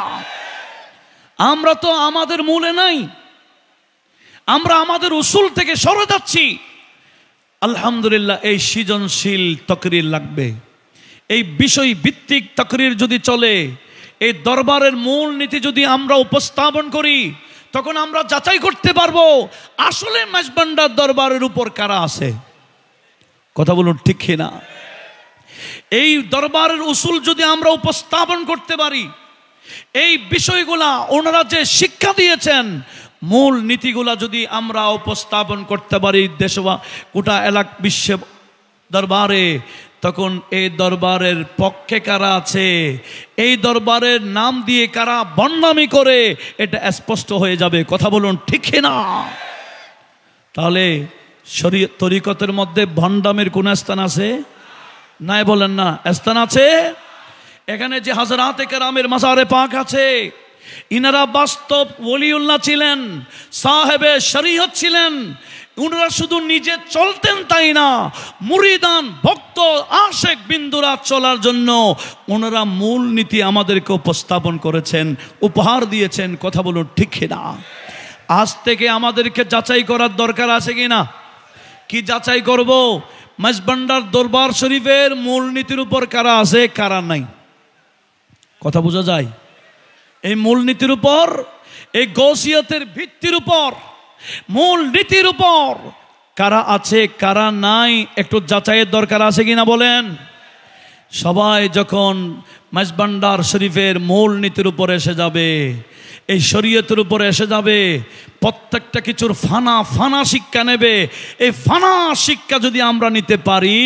আমরা তো আমাদের মূলে নাই, আমরা আমাদের উসুল থেকে সরে যাচ্ছি। আলহামদুলিল্লাহ, এই সৃজনশীল তাকরীর লাগবে, এই বিষয় ভিত্তিক তাকরীর যদি চলে, এই দরবারের মূল নীতি যদি আমরা উপস্থাপন করি, তখন আমরা যাচাই করতে পারবো আসলে মেজবান্ডার দরবারের উপর কারা আছে। কথা বলুন ঠিক না? এই দরবারের উসুল যদি আমরা উপস্থাপন করতে পারি, এই বিষয়গুলা ওনারা যে শিক্ষা দিয়েছেন মূল নীতিগুলা যদি আমরা উপস্থাপন করতে পারি দেশবা গোটা এলাকা বিশ্ব দরবারে, তখন এই দরবারের পক্ষে কারা আছে, এই দরবারের নাম দিয়ে কারা বদনামি করে, এটা স্পষ্ট হয়ে যাবে। কথা বলুন ঠিক না? তাহলে শরীয়ত তরিকতের মধ্যে ভণ্ডামের কোন স্থান আছে? নাই বলেন না, স্থান আছে। এখানে যে হাজরাতে কেরামের মাজারে পাক আছে, ইনারা বাস্তব ওলিউল্লাহ ছিলেন, সাহেবে শরীয়ত ছিলেন। উনারা শুধু নিজে চলতেন তাই না, মুরিদান ভক্ত আশেক বিন্দুরা চলার জন্য ওনারা মূল নীতি আমাদেরকে উপস্থাপন করেছেন, উপহার দিয়েছেন। কথা বলুন ঠিক না? আজ থেকে আমাদেরকে যাচাই করার দরকার আছে কি না? কি যাচাই করব? মেজবান্ডার দরবার শরীফের মূল নীতির উপর কারা আছে, কারা নাই। কথা বোঝা যায়? এই মূল নীতির উপর, এই গৌসিয়তের ভিত্তির উপর, মূল নীতির উপর কারা আছে কারা নাই একটু যাচাইয়ের দরকার আছে কিনা বলেন। সবাই যখন মেজবান্ডার শরীফের মূল নীতির উপর এসে যাবে, এই শরীয়তের উপরে এসে যাবে, প্রত্যেকটা কিছুর ফানা ফানা শিক্ষা নেবে। এই ফানা শিক্ষা যদি আমরা নিতে পারি,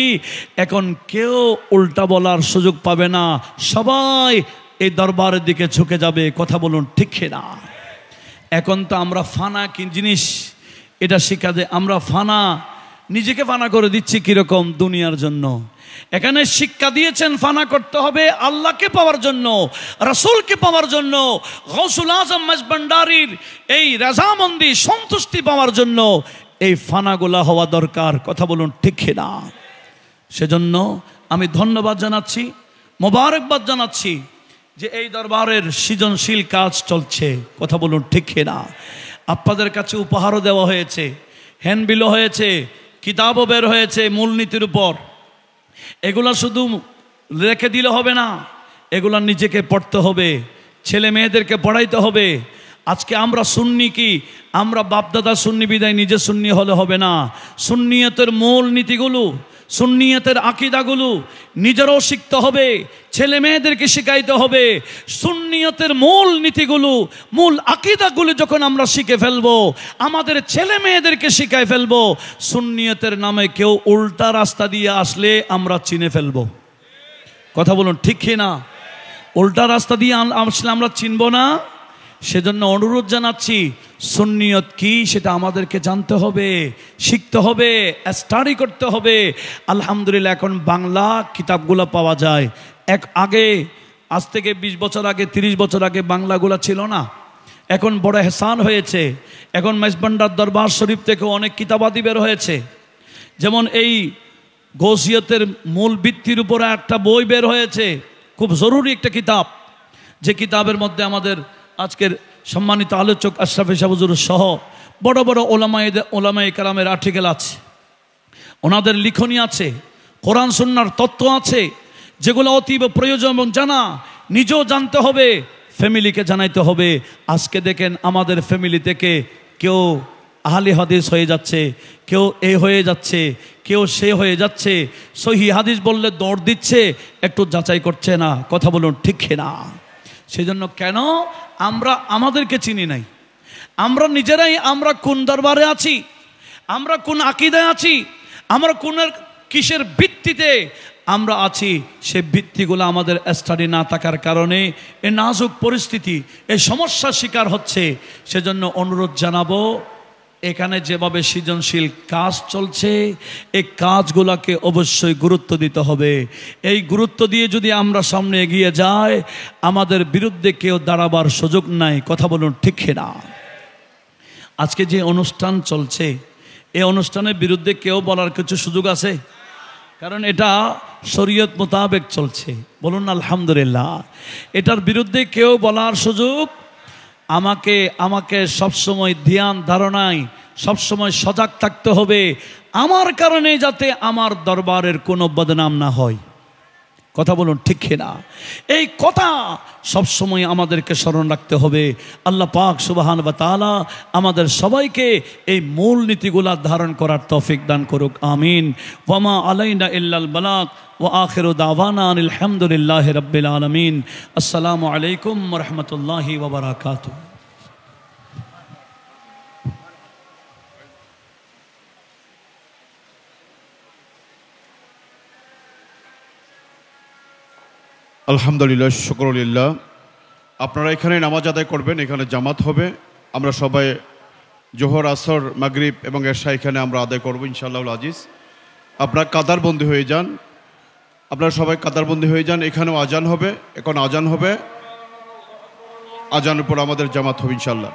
এখন কেউ উল্টা বলার সুযোগ পাবে না, সবাই এই দরবারের দিকে ঝুঁকে যাবে। কথা বলুন ঠিক না? এখন তো আমরা ফানা কি জিনিস এটা শিক্ষা দেয়, আমরা ফানা নিজেকে ফানা করে দিচ্ছি কিরকম দুনিয়ার জন্য। এখানে শিক্ষা দিয়েছেন ফানা করতে হবে আল্লাহকে পাওয়ার জন্য, রাসূলকে পাওয়ার জন্য, গৌসুল আজম মেজবান্ডারির এই রাজামন্দি সন্তুষ্টি পাওয়ার জন্য এই ফানাগুলা হওয়া দরকার। কথা বলুন ঠিক না? সেজন্য আমি ধন্যবাদ জানাচ্ছি, মোবারকবাদ জানাচ্ছি যে এই দরবারের সৃজনশীল কাজ চলছে। কথা বলুন ঠিক না? আপনাদের কাছে উপহারও দেওয়া হয়েছে, হ্যান্ডবিলও হয়েছে, কিতাবও বের হয়েছে মূলনীতির উপর। এগুলা শুধু রেখে দিলে হবে না, এগুলা নিজেকে পড়তে হবে, ছেলে মেয়েদেরকে পড়াইতে হবে। আজকে আমরা সুন্নি কি, আমরা বাপদাদা সুন্নি বিদায় নিজে সুন্নি হলে হবে না। সুন্নিয়তের মূল নীতিগুলো, সুন্নিয়তের আকীদাগুলো নিজেরও শিখতে হবে, ছেলে মেয়েদেরকে শিখাইতে হবে। সুন্নিয়তের মূল নীতিগুলো, মূল আকীদাগুলো যখন আমরা শিখে ফেলবো, আমাদের ছেলে মেয়েদেরকে শিখাই ফেলবো, সুন্নিয়তের নামে কেউ উল্টা রাস্তা দিয়ে আসলে আমরা চিনে ফেলবো। কথা বলুন ঠিক না? উল্টা রাস্তা দিয়ে আসলে আমরা চিনব না। সেজন্য অনুরোধ জানাচ্ছি, সুন্নিয়ত কি সেটা আমাদেরকে জানতে হবে, শিখতে হবে, স্টাডি করতে হবে। আলহামদুলিল্লাহ এখন বাংলা কিতাবগুলো পাওয়া যায়। আগে আজ থেকে 20 বছর আগে, 30 বছর আগে বাংলাগুলো ছিল না। এখন বড় হেসান হয়েছে, এখন মেজবান্ডার দরবার শরীফ থেকে অনেক কিতাবাদি বের হয়েছে। যেমন এই গৌসিয়তের মূল ভিত্তির উপরে একটা বই বের হয়েছে, খুব জরুরি একটা কিতাব, যে কিতাবের মধ্যে আমাদের আজকের সম্মানিত আলোচক আশরাফি সাহেব হুজুর সহ বড় বড় ওলামায়ে কেরামের আর্টিকেল আছে, ওনাদের লিখনী আছে, কোরআন সুন্নাহর তত্ত্ব আছে, যেগুলো অতীব প্রয়োজন এবং জানা, নিজেও জানতে হবে, ফ্যামিলিকে জানাইতে হবে। আজকে দেখেন আমাদের ফ্যামিলি থেকে কেউ আহলে হাদিস হয়ে যাচ্ছে, কেউ এ হয়ে যাচ্ছে, কেউ সে হয়ে যাচ্ছে, সহি হাদিস বললে দৌড় দিচ্ছে, একটু যাচাই করছে না। কথা বলুন ঠিক না? সেই জন্য কেন আমরা আমাদেরকে চিনি নাই, আমরা নিজেরাই আমরা কোন দরবারে আছি, আমরা কোন আকীদায় আছি, আমরা কোন কিসের ভিত্তিতে আমরা আছি, সে ভিত্তিগুলো আমাদের স্টাডি না থাকার কারণে এই নাজুক পরিস্থিতি, এই সমস্যার শিকার হচ্ছে। সেজন্য অনুরোধ জানাবো, এখানে যেভাবে সৃজনশীল কাজ চলছে এই কাজগুলোকে অবশ্যই গুরুত্ব দিতে হবে। এই গুরুত্ব দিয়ে যদি আমরা সামনে এগিয়ে যাই, আমাদের বিরুদ্ধে কেউ দাঁড়াবার সুযোগ নাই। কথা বলুন ঠিক না? আজকে যে অনুষ্ঠান চলছে, এই অনুষ্ঠানের বিরুদ্ধে কেউ বলার কিছু সুযোগ আছে? কারণ এটা শরীয়ত মোতাবেক চলছে। বলুন আলহামদুলিল্লাহ। এটার বিরুদ্ধে কেউ বলার সুযোগ, আমাকে সবসময় ধ্যান ধারণায় সবসময় সজাগ থাকতে হবে, আমার কারণে যাতে আমার দরবারের কোনো বদনাম না হয়। কথা বলুন ঠিক না? এই কথা সবসময় আমাদেরকে স্মরণ রাখতে হবে। আল্লাহ পাক সুবহানাহু ওয়া তাআলা আমাদের সবাইকে এই মূল নীতিগুলা ধারণ করার তৌফিক দান করুক, আমিন। ওয়ামা আলাইনা ইল্লাল বালাগ ওয়া আখিরু দাওয়ানা আনিল হামদুলিল্লাহি রাব্বিল আলামিন। আসসালামু আলাইকুম ওয়া রাহমাতুল্লাহি ওয়া বারাকাতুহু। আলহামদুলিল্লাহ, শুকরুলিল্লাহ। আপনারা এখানে নামাজ আদায় করবেন, এখানে জামাত হবে। আমরা সবাই জোহর, আসর, মাগরিব এবং এশা এখানে আমরা আদায় করবো ইনশাআল্লাহ আজিজ। আপনারা কাতারবন্দি হয়ে যান, আপনারা সবাই কাতারবন্দি হয়ে যান। এখানেও আজান হবে, এখন আজান হবে, আজানের পর আমাদের জামাত হবে ইনশাআল্লাহ।